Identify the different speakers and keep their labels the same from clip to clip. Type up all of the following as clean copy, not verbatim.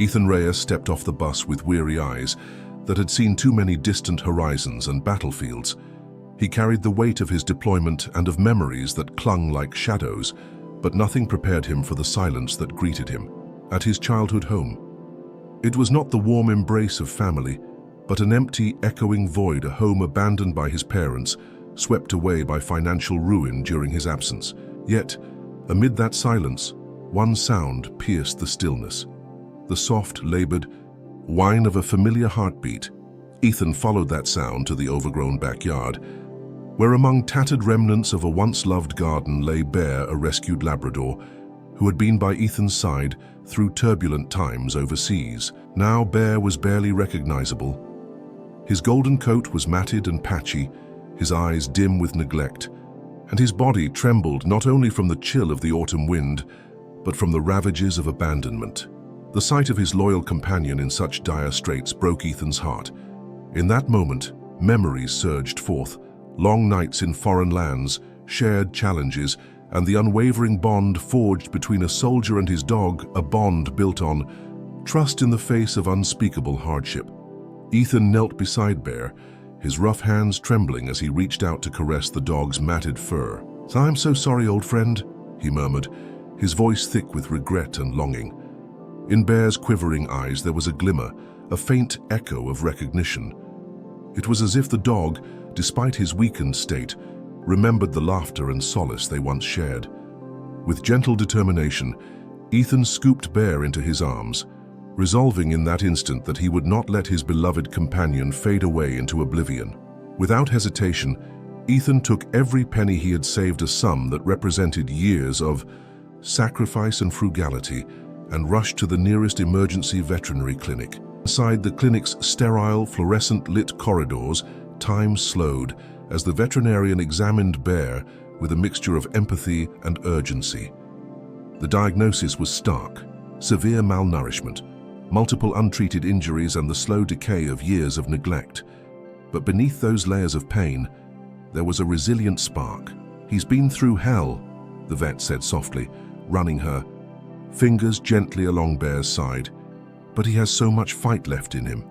Speaker 1: Ethan Reyes stepped off the bus with weary eyes that had seen too many distant horizons and battlefields. He carried the weight of his deployment and of memories that clung like shadows, but nothing prepared him for the silence that greeted him at his childhood home. It was not the warm embrace of family, but an empty, echoing void, a home abandoned by his parents, swept away by financial ruin during his absence. Yet, amid that silence, one sound pierced the stillness. The soft, labored whine of a familiar heartbeat. Ethan followed that sound to the overgrown backyard, where among tattered remnants of a once-loved garden lay Bear, a rescued Labrador, who had been by Ethan's side through turbulent times overseas. Now Bear was barely recognizable. His golden coat was matted and patchy, his eyes dim with neglect, and his body trembled not only from the chill of the autumn wind, but from the ravages of abandonment. The sight of his loyal companion in such dire straits broke Ethan's heart. In that moment, memories surged forth. Long nights in foreign lands, shared challenges, and the unwavering bond forged between a soldier and his dog, a bond built on trust in the face of unspeakable hardship. Ethan knelt beside Bear, his rough hands trembling as he reached out to caress the dog's matted fur. "I'm so sorry, old friend," he murmured, his voice thick with regret and longing. In Bear's quivering eyes there was a glimmer, a faint echo of recognition. It was as if the dog, despite his weakened state, remembered the laughter and solace they once shared. With gentle determination, Ethan scooped Bear into his arms, resolving in that instant that he would not let his beloved companion fade away into oblivion. Without hesitation, Ethan took every penny he had saved, a sum that represented years of sacrifice and frugality, and rushed to the nearest emergency veterinary clinic. Inside the clinic's sterile, fluorescent-lit corridors, time slowed as the veterinarian examined Bear with a mixture of empathy and urgency. The diagnosis was stark: severe malnourishment, multiple untreated injuries, and the slow decay of years of neglect. But beneath those layers of pain, there was a resilient spark. "He's been through hell," the vet said softly, running her fingers gently along Bear's side. "But he has so much fight left in him."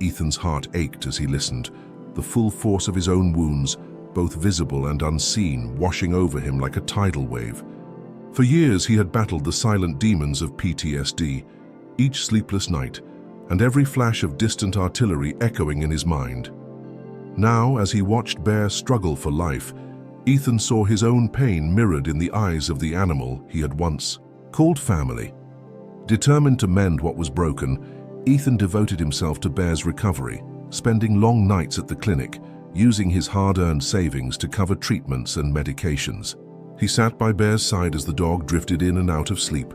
Speaker 1: Ethan's heart ached as he listened, the full force of his own wounds, both visible and unseen, washing over him like a tidal wave. For years he had battled the silent demons of PTSD, each sleepless night, and every flash of distant artillery echoing in his mind. Now, as he watched Bear struggle for life, Ethan saw his own pain mirrored in the eyes of the animal he had once called family. Determined to mend what was broken, Ethan devoted himself to Bear's recovery, spending long nights at the clinic, using his hard-earned savings to cover treatments and medications. He sat by Bear's side as the dog drifted in and out of sleep,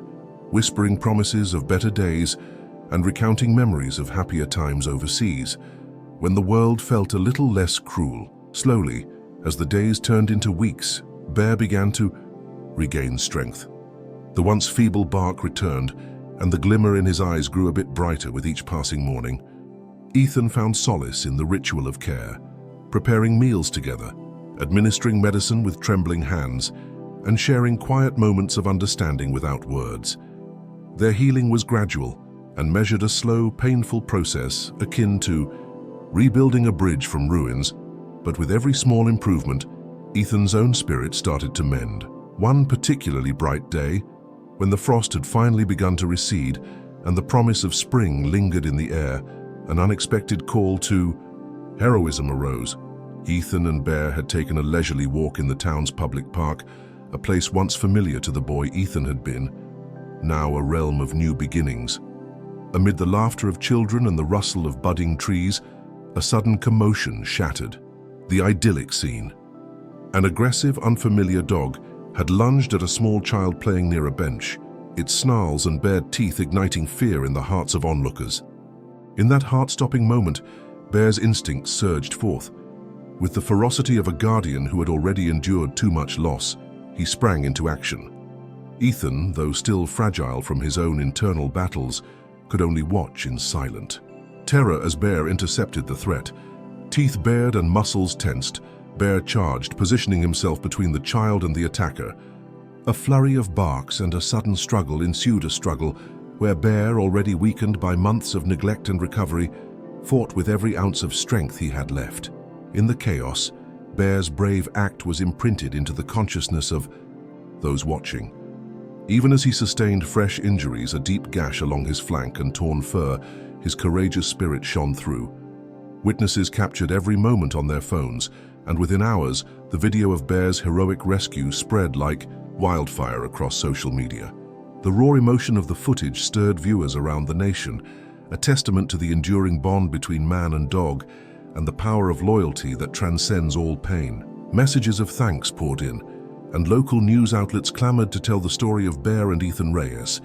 Speaker 1: whispering promises of better days and recounting memories of happier times overseas, when the world felt a little less cruel. Slowly, as the days turned into weeks, Bear began to regain strength. The once feeble bark returned, and the glimmer in his eyes grew a bit brighter with each passing morning. Ethan found solace in the ritual of care, preparing meals together, administering medicine with trembling hands, and sharing quiet moments of understanding without words. Their healing was gradual and measured a slow, painful process akin to rebuilding a bridge from ruins, but with every small improvement, Ethan's own spirit started to mend. One particularly bright day, when the frost had finally begun to recede and the promise of spring lingered in the air, an unexpected call to heroism arose. Ethan and Bear had taken a leisurely walk in the town's public park, a place once familiar to the boy Ethan had been, now a realm of new beginnings. Amid the laughter of children and the rustle of budding trees, a sudden commotion shattered the idyllic scene. An aggressive, unfamiliar dog had lunged at a small child playing near a bench, its snarls and bared teeth igniting fear in the hearts of onlookers. In that heart-stopping moment, Bear's instincts surged forth. With the ferocity of a guardian who had already endured too much loss, he sprang into action. Ethan, though still fragile from his own internal battles, could only watch in silent terror as Bear intercepted the threat. Teeth bared and muscles tensed, Bear charged, positioning himself between the child and the attacker. A flurry of barks and a sudden struggle ensued, a struggle where Bear, already weakened by months of neglect and recovery, fought with every ounce of strength he had left. In the chaos, Bear's brave act was imprinted into the consciousness of those watching. Even as he sustained fresh injuries, a deep gash along his flank and torn fur, his courageous spirit shone through. Witnesses captured every moment on their phones, and within hours, the video of Bear's heroic rescue spread like wildfire across social media. The raw emotion of the footage stirred viewers around the nation, a testament to the enduring bond between man and dog and the power of loyalty that transcends all pain. Messages of thanks poured in, and local news outlets clamored to tell the story of Bear and Ethan Reyes,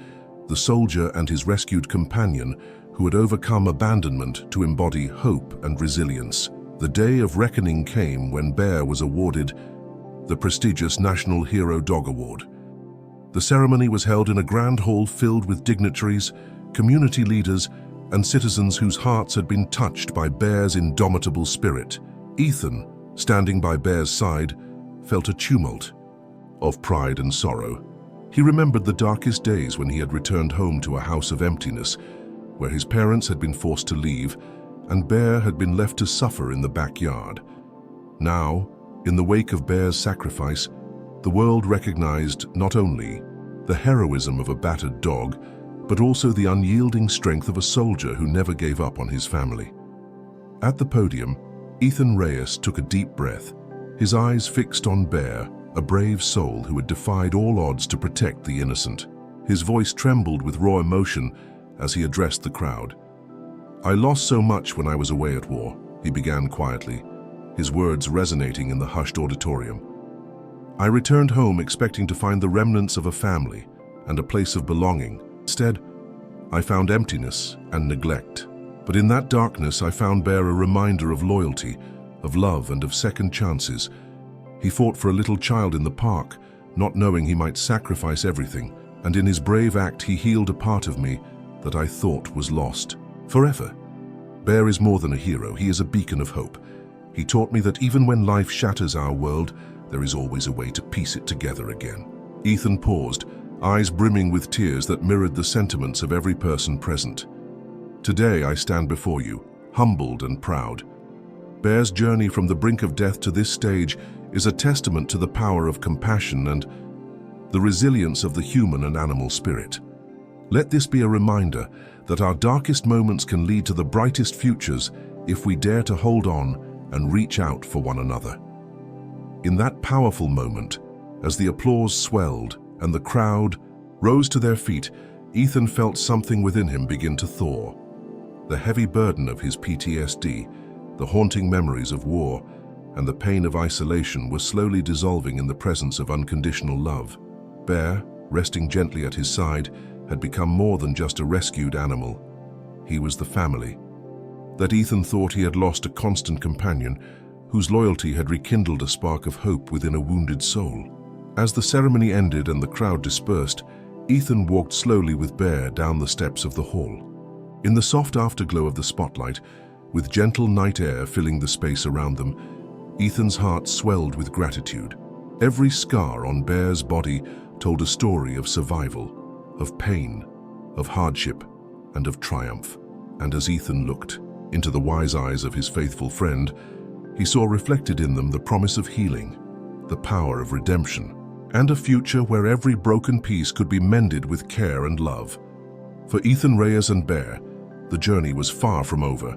Speaker 1: the soldier and his rescued companion who had overcome abandonment to embody hope and resilience. The day of reckoning came when Bear was awarded the prestigious National Hero Dog Award. The ceremony was held in a grand hall filled with dignitaries, community leaders, and citizens whose hearts had been touched by Bear's indomitable spirit. Ethan, standing by Bear's side, felt a tumult of pride and sorrow. He remembered the darkest days when he had returned home to a house of emptiness, where his parents had been forced to leave, and Bear had been left to suffer in the backyard. Now, in the wake of Bear's sacrifice, the world recognized not only the heroism of a battered dog, but also the unyielding strength of a soldier who never gave up on his family. At the podium, Ethan Reyes took a deep breath, his eyes fixed on Bear, a brave soul who had defied all odds to protect the innocent. His voice trembled with raw emotion as he addressed the crowd. "I lost so much when I was away at war," he began quietly, his words resonating in the hushed auditorium. "I returned home expecting to find the remnants of a family and a place of belonging. Instead, I found emptiness and neglect. But in that darkness, I found Bear a reminder of loyalty, of love, and of second chances. He fought for a little child in the park, not knowing he might sacrifice everything, and in his brave act, he healed a part of me that I thought was lost forever. Bear is more than a hero, he is a beacon of hope. He taught me that even when life shatters our world, there is always a way to piece it together again." Ethan paused, eyes brimming with tears that mirrored the sentiments of every person present. "Today I stand before you, humbled and proud. Bear's journey from the brink of death to this stage is a testament to the power of compassion and the resilience of the human and animal spirit. Let this be a reminder that our darkest moments can lead to the brightest futures if we dare to hold on and reach out for one another." In that powerful moment, as the applause swelled and the crowd rose to their feet, Ethan felt something within him begin to thaw. The heavy burden of his PTSD, the haunting memories of war, and the pain of isolation were slowly dissolving in the presence of unconditional love. Bear, resting gently at his side, had become more than just a rescued animal. He was the family that Ethan thought he had lost, a constant companion whose loyalty had rekindled a spark of hope within a wounded soul. As the ceremony ended and the crowd dispersed, Ethan walked slowly with Bear down the steps of the hall. In the soft afterglow of the spotlight, with gentle night air filling the space around them, Ethan's heart swelled with gratitude. Every scar on Bear's body told a story of survival, of pain, of hardship, and of triumph. And as Ethan looked into the wise eyes of his faithful friend, he saw reflected in them the promise of healing, the power of redemption, and a future where every broken piece could be mended with care and love. For Ethan Reyes and Bear, the journey was far from over.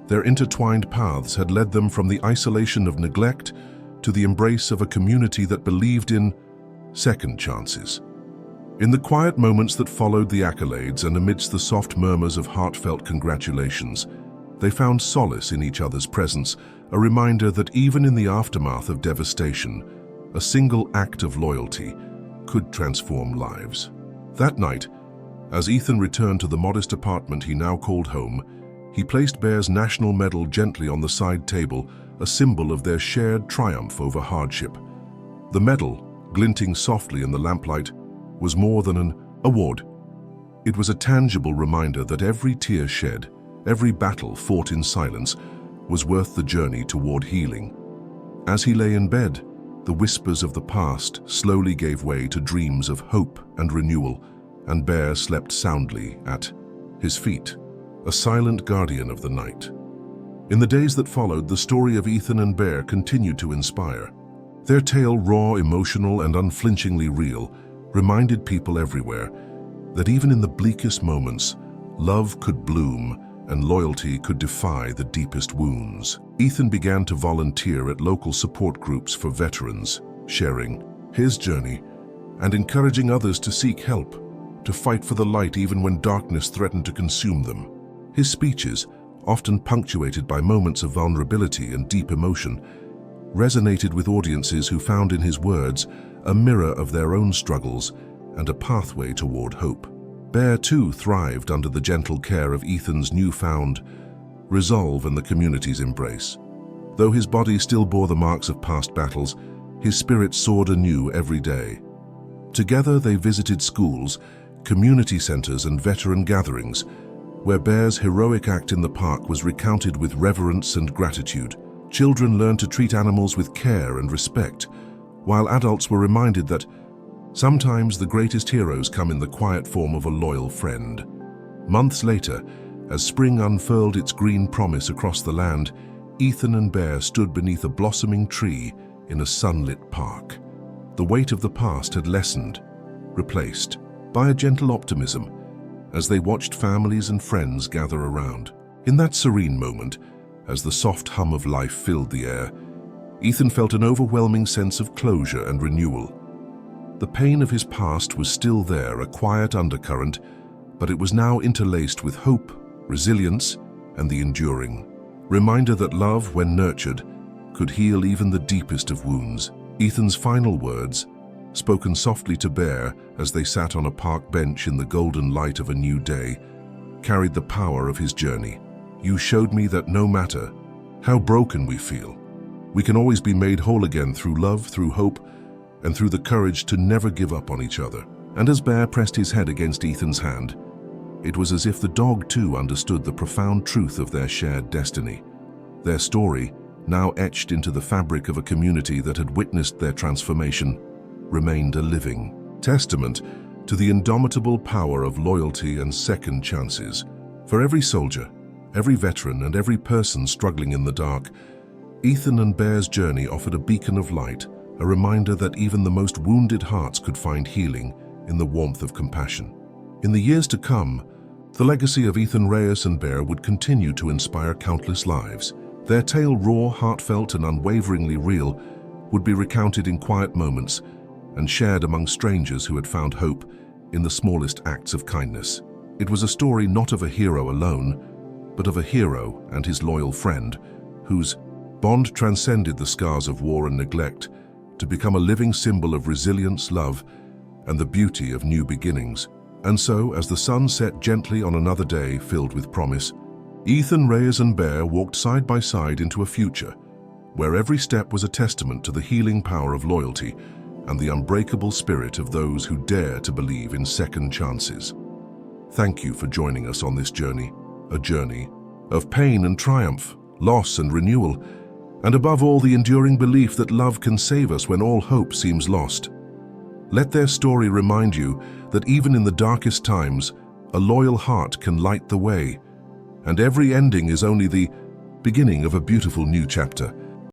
Speaker 1: Their intertwined paths had led them from the isolation of neglect to the embrace of a community that believed in second chances. In the quiet moments that followed the accolades and amidst the soft murmurs of heartfelt congratulations, they found solace in each other's presence, a reminder that even in the aftermath of devastation, a single act of loyalty could transform lives. That night, as Ethan returned to the modest apartment he now called home, he placed Bear's national medal gently on the side table, a symbol of their shared triumph over hardship. The medal, glinting softly in the lamplight, was more than an award. It was a tangible reminder that every tear shed, every battle fought in silence, was worth the journey toward healing. As he lay in bed, the whispers of the past slowly gave way to dreams of hope and renewal, and Bear slept soundly at his feet, a silent guardian of the night. In the days that followed, the story of Ethan and Bear continued to inspire. Their tale, raw, emotional, and unflinchingly real, reminded people everywhere that even in the bleakest moments, love could bloom and loyalty could defy the deepest wounds. Ethan began to volunteer at local support groups for veterans, sharing his journey and encouraging others to seek help, to fight for the light even when darkness threatened to consume them. His speeches, often punctuated by moments of vulnerability and deep emotion, resonated with audiences who found in his words a mirror of their own struggles and a pathway toward hope. Bear, too, thrived under the gentle care of Ethan's newfound resolve and the community's embrace. Though his body still bore the marks of past battles, his spirit soared anew every day. Together they visited schools, community centers, and veteran gatherings, where Bear's heroic act in the park was recounted with reverence and gratitude. Children learned to treat animals with care and respect, while adults were reminded that sometimes the greatest heroes come in the quiet form of a loyal friend. Months later, as spring unfurled its green promise across the land, Ethan and Bear stood beneath a blossoming tree in a sunlit park. The weight of the past had lessened, replaced by a gentle optimism, as they watched families and friends gather around. In that serene moment, as the soft hum of life filled the air, Ethan felt an overwhelming sense of closure and renewal. The pain of his past was still there, a quiet undercurrent, but it was now interlaced with hope, resilience, and the enduring reminder that love, when nurtured, could heal even the deepest of wounds. Ethan's final words, spoken softly to Bear as they sat on a park bench in the golden light of a new day, carried the power of his journey. "You showed me that no matter how broken we feel, we can always be made whole again through love, through hope, and through the courage to never give up on each other." And as Bear pressed his head against Ethan's hand, it was as if the dog too understood the profound truth of their shared destiny. Their story, now etched into the fabric of a community that had witnessed their transformation, remained a living testament to the indomitable power of loyalty and second chances. For every soldier, every veteran, and every person struggling in the dark, Ethan and Bear's journey offered a beacon of light, a reminder that even the most wounded hearts could find healing in the warmth of compassion. In the years to come, the legacy of Ethan Reyes and Bear would continue to inspire countless lives. Their tale, raw, heartfelt, and unwaveringly real, would be recounted in quiet moments and shared among strangers who had found hope in the smallest acts of kindness. It was a story not of a hero alone, but of a hero and his loyal friend, whose bond transcended the scars of war and neglect to become a living symbol of resilience, love, and the beauty of new beginnings. And so, as the sun set gently on another day filled with promise, Ethan Reyes and Bear walked side by side into a future where every step was a testament to the healing power of loyalty and the unbreakable spirit of those who dare to believe in second chances. Thank you for joining us on this journey, a journey of pain and triumph, loss and renewal, and above all, the enduring belief that love can save us when all hope seems lost. Let their story remind you that even in the darkest times, a loyal heart can light the way, and every ending is only the beginning of a beautiful new chapter.